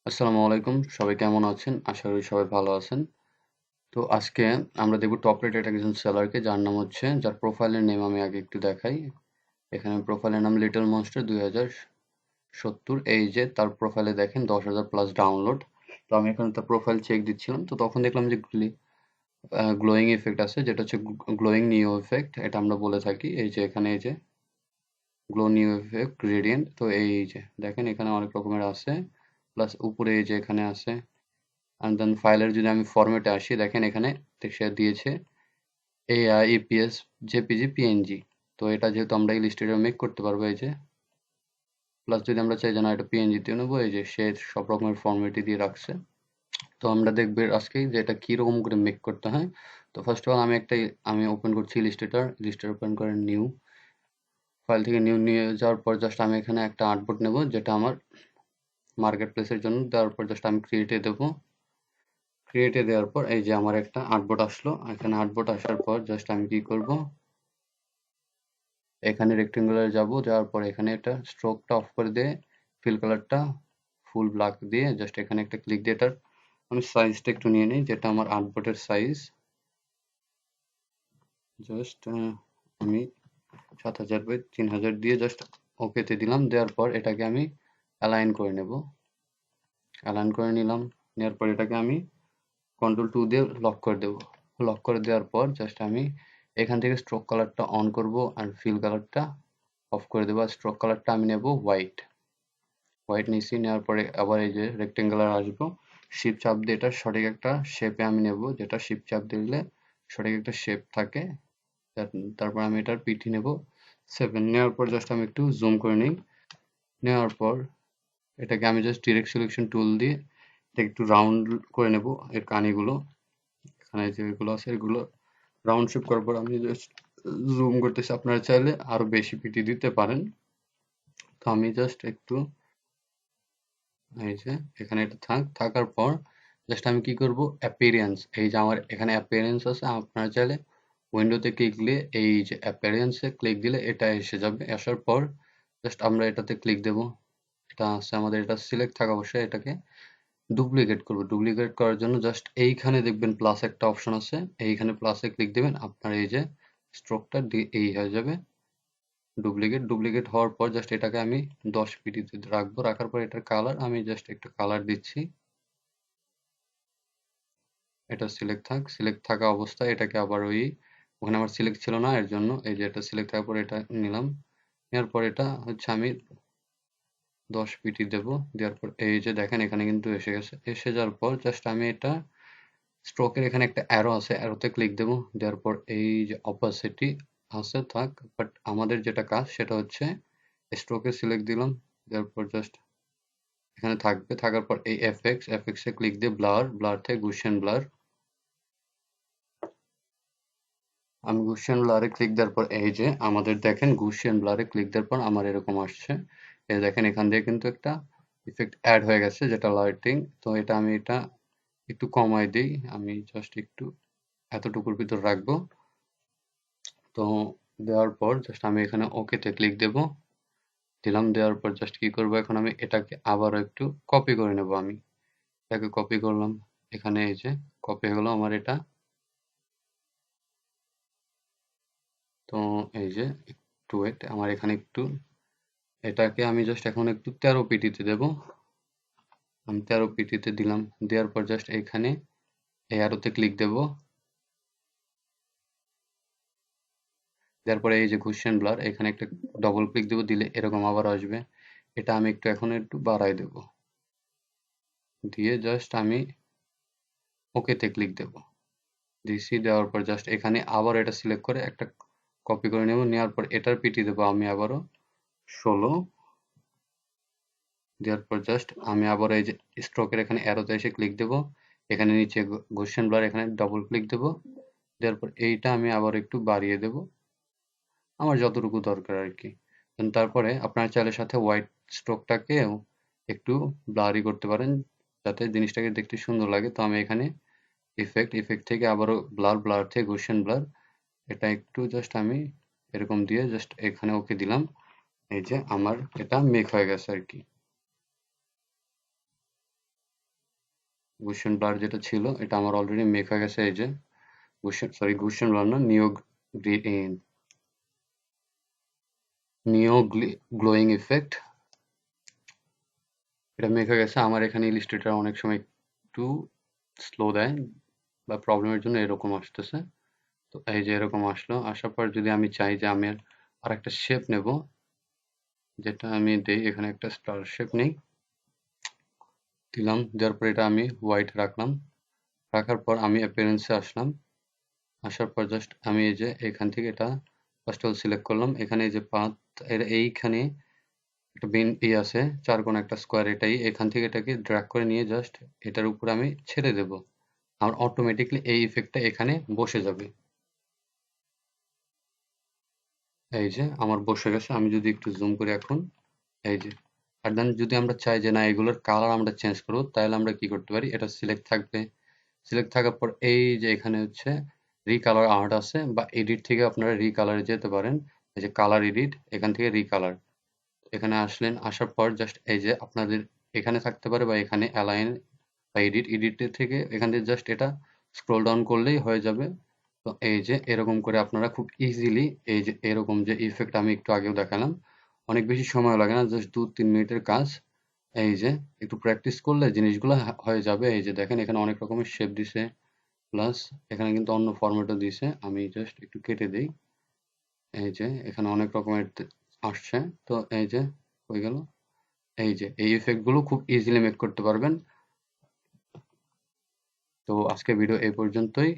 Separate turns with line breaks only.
আসসালামু আলাইকুম। সবাই কেমন আছেন? আশা করি সবাই ভালো আছেন। তো আজকে আমরা দেখব টপ রেটেড একজন সেলারকে যার নাম হচ্ছে যার প্রোফাইলের নেম আমি আগে একটু দেখাই। এখানে প্রোফাইলের নাম লিটল মনস্টার ২০৭০। এই যে তার প্রোফাইলে দেখেন ১০,০০০ প্লাস ডাউনলোড। তো আমি এখানে তার প্রোফাইল চেক দিচ্ছিলাম। তো তখন দেখলাম যে গ্লোয়িং ইফেক্ট আছে যেটা হচ্ছে গ্লোয়িং নিও ইফেক্ট। এটা আমরা বলে থাকি। এই যে এখানে এই যে গ্লো নিও ইফেক্ট গ্রেডিয়েন্ট। তো এই যে দেখেন এখানে অনেক রকমের আছে। প্লাস উপরে এই যে এখানে আছে। অ্যান্ড দেন ফাইলের যদি আমি ফরম্যাটে আসি দেখেন এখানে সে দিয়েছে AI EPS JPG PNG। তো এটা যেহেতু আমরা ইলাস্ট্রেটর মেক করতে পারবো এই যে প্লাস যদি আমরা চাই যে না এটা PNG তে নেবো এই যে সে সব রকমের ফরম্যাটই দিয়ে রাখছে। তো আমরা দেখবো আজকে যে এটা কিরকম করে মেক করতে হয়। তো ফার্স্ট অফ অল আমি ওপেন করছি ইলাস্ট্রেটর ওপেন করে নিউ ফাইল থেকে নিউ নিয়ে যাওয়ার পর জাস্ট আমি এখানে একটা আর্টবোর্ড নেব যেটা আমার মার্কেট প্লেসের জন্য দেওয়ার পর জাস্ট আমি ক্রিয়েটে দেবো। ক্রিয়েটে দেওয়ার পর এই যে আমার একটা আর্টবোর্ড আসলো। এখানে আর্টবোর্ড আসার পর জাস্ট আমি কি করব, এখানে রেক্টেঙ্গুলার যাব, যাওয়ার পর এখানে একটা স্ট্রোকটা অফ করে দিয়ে ফিল কালারটা ফুল ব্ল্যাক দিয়ে জাস্ট এখানে একটা ক্লিক দিয়ে এটার আমি সাইজটা একটু নিয়ে নিই যেটা আমার আর্টবোর্ডের সাইজ। জাস্ট আমি ৭,০০০ বাই ৩,০০০ দিয়ে জাস্ট ওকেতে দিলাম। দেওয়ার পর এটাকে আমি অ্যালাইন করে নেব। অ্যালাইন করে নিলাম। নেওয়ার পর এটাকে আমি Ctrl+2 দিয়ে লক করে দেব। লক করে দেওয়ার পর জাস্ট আমি এখান থেকে স্ট্রোক কালারটা অন করব আর ফিল কালারটা অফ করে দেবো। আর স্ট্রোক কালারটা আমি নেব হোয়াইট। হোয়াইট নিচ্ছি, নেওয়ার পরে আবার এই যে রেক্টেঙ্গুলার আসবো, শিফট চাপ দিয়ে এটা সঠিক একটা শেপে আমি নেব, যেটা শিফট চাপ দিলে সঠিক একটা শেপ থাকে। তারপর আমি এটার পিটি নেব 7। নেওয়ার পর জাস্ট আমি একটু জুম করে নিই। নেওয়ার পর এটাকে আমি জাস্ট ডিরেক্ট সিলেকশন টুল দিয়ে এটা একটু রাউন্ড করে নেব। এর কানিগুলো এখানে যেগুলো আছে এগুলো রাউন্ড শেপ করার পর আমি জাস্ট জুম করতেছি। আপনারা চাইলে আরো বেশি পিটি দিতে পারেন। তো আমি জাস্ট একটু এই যে এখানে এটা থাকার পর জাস্ট আমি কি করব, অ্যাপিয়ারেন্স, এই যে আমার এখানে অ্যাপিয়ারেন্স আছে, আপনারা চাইলে উইন্ডোতে ক্লিক দিলে এই যে অ্যাপিয়ারেন্সে ক্লিক দিলে এটা এসে যাবে। আসার পর জাস্ট আমরা এটাতে ক্লিক দেব। এটা আছে আমাদের, এটা সিলেক্ট থাকা অবশ্যই। এটাকে ডুপ্লিকেট করব। ডুপ্লিকেট করার জন্য জাস্ট এইখানে দেখবেন প্লাস একটা অপশন আছে, এইখানে প্লাসে ক্লিক দেবেন। আপনার এই যে স্ট্রোকটা এই হয়ে যাবে ডুপ্লিকেট হওয়ার পর জাস্ট এটাকে আমি 10 পিটিতে রাখবো। রাখার পর এটার কালার আমি জাস্ট একটু কালার দিচ্ছি। এটা সিলেক্ট থাকা অবস্থায় এটাকে আবার ওখানে আমার সিলেক্ট ছিল না, এর জন্য এই যে এটা সিলেক্ট থাকার পর এটা নিলাম। নেওয়ার পর এটা হচ্ছে আমি 10 পিটি দেব। দেওয়ার পর এই যে দেখেন এখানে কিন্তু এসে গেছে। এসে যাওয়ার পর জাস্ট আমি এটা স্ট্রোকের এখানে একটা অ্যারো আছে, অ্যারোতে ক্লিক দেব। দেওয়ার পর এই যে অপাসিটি আছে থাক, বাট আমাদের যেটা কাজ সেটা হচ্ছে স্ট্রোকে সিলেক্ট দিলাম। দেওয়ার পর জাস্ট এখানে থাকবে। থাকার পর এই এফএক্স এ ক্লিক দিয়ে ব্লার থেকে গুশিয়ান ব্লার। আমি গুশিয়ান ব্লারে ক্লিক দেওয়ার পর এই যে আমাদের দেখেন গুশিয়ান ব্লারে ক্লিক দেওয়ার পর আমার এরকম আসছে। এই দেখেন এখান দিয়ে কিন্তু একটা ইফেক্ট অ্যাড হয়ে গেছে যেটা লাইটিং। তো এটা একটু কমাই দিই। আমি জাস্ট একটু এতটুকুর ভিতর রাখবো। তো দেওয়ার পর জাস্ট আমি এখানে ওকেতে ক্লিক দেব। দিলাম। দেওয়ার পর জাস্ট কি করব, এখন আমি এটাকে আবারও একটু কপি করে নেব। আমি এটাকে কপি করলাম। এখানে এই যে কপি হয়ে গেল আমার এটা। তো এই যে একটু ওয়েট, আমার এখানে একটু এটাকে আমি জাস্ট এখন একটু 13 পিটিতে দেব। আমি 13 পিটিতে দিলাম। দেওয়ার পর জাস্ট এখানে এই অ্যারোতে ক্লিক দেব। দেওয়ার পরে এই যে গুশিয়ান ব্লার এখানে একটা ডবল ক্লিক দেব, দিলে এরকম আবার আসবে। এটা আমি এখন একটু বাড়াই দেব। দিয়ে জাস্ট আমি ওকেতে ক্লিক দেব। দিছি। দেওয়ার পর জাস্ট এখানে আবার এটা সিলেক্ট করে একটা কপি করে নেব। নেওয়ার পর এটার পিটি দেবো আমি আবারও 16। দেওয়ার পর জাস্ট আমি আবার এই যে স্ট্রোকের এখানে অ্যারোতে এসে ক্লিক দেব। এখানে নিচে গসিয়ান ব্লার এখানে ডবল ক্লিক দেব। দেওয়ার পর এইটা আমি আবার একটু বাড়িয়ে দেব আমার যতটুকু দরকার আর কি। তারপরে আপনারা চাইলে সাথে হোয়াইট স্ট্রোকটাকেও একটু ব্লারি করতে পারেন যাতে জিনিসটাকে দেখতে সুন্দর লাগে। তো আমি এখানে ইফেক্ট থেকে আবারও ব্লার থেকে গসিয়ান ব্লার এটা একটু জাস্ট আমি এরকম দিয়ে জাস্ট এখানে ওকে দিলাম। এই যে আমার এটা মেক হয়ে গেছে আর কি। Gaussian blur যেটা ছিল এটা আমার অলরেডি মেক হয়ে গেছে। এই যে Gaussian blur না, নিও গ্লোয়িং ইফেক্ট, এটা মেক হয়ে গেছে। আমার এখানে ইলাস্ট্রেটর অনেক সময় একটু স্লো দেয় বা প্রবলেমের জন্য এরকম আসতেছে। তো এই যে এরকম আসলো, আসার পর যদি আমি চাই যে আমি আর একটা শেপ নেব, যেটা আমি দেই এখানে একটা স্টার শেপ নেই, দিলাম, দেওয়ার পর এটা আমি হোয়াইট রাখলাম, রাখার পর আমি অ্যাপিয়ারেন্সে আসলাম, আসার পর জাস্ট আমি এই যে এখান থেকে এটা ফার্স্ট অল সিলেক্ট করলাম। এখানে এই যে পাথ, এর এইখানে একটা আছে চারকোনা একটা স্কোয়ার, এটাই এখান থেকে এটাকে ড্র্যাগ করে নিয়ে জাস্ট এটার উপরে আমি ছেড়ে দেব। আমার অটোমেটিকলি এই ইফেক্টটা এখানে বসে যাবে। এই যে আমার বসে গেছে। আমি যদি একটু জুম করি এখন, এই যে। আর দেন যদি আমরা চাই যে না এগুলোর কালার আমরা চেঞ্জ করবো, তাহলে আমরা কি করতে পারি, এটা সিলেক্ট থাকবে, সিলেক্ট থাকার পর এই যে এখানে হচ্ছে রিকালার আর্ট আছে, বা এডিট থেকে আপনারা রিকালারে যেতে পারেন। এই যে কালার এডিট, এখান থেকে রিকালার, এখানে আসলেন, আসার পর জাস্ট এই যে আপনাদের এখানে থাকতে পারে বা এখানে অ্যালাইন বা এডিট থেকে এখান থেকে জাস্ট এটা স্ক্রল ডাউন করলেই হয়ে যাবে। তো এই যে এরকম করে আপনারা খুব ইজিলি এই যে এরকম যে ইফেক্ট আমি একটু আগেও দেখালাম, অনেক বেশি সময় লাগে না, জাস্ট 2-3 মিনিটের কাজ। এই যে একটু প্র্যাকটিস করলে জিনিসগুলো হয়ে যাবে। এই যে দেখেন এখানে অনেক রকমের শেপ দিছে, প্লাস এখানে কিন্তু অন্য ফরম্যাটও দিছে। আমি জাস্ট একটু কেটে দেই। এই যে এখানে অনেক রকমের আসছে। তো এই যে হয়ে গেল। এই যে এই ইফেক্ট গুলো খুব ইজিলি মেক করতে পারবেন। তো আজকে ভিডিও এই পর্যন্তই।